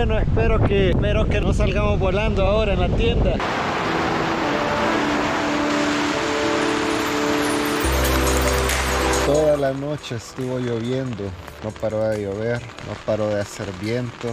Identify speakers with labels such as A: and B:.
A: Bueno, espero que no salgamos volando ahora en la tienda. Toda la noche estuvo lloviendo, no paró de llover, no paró de hacer viento.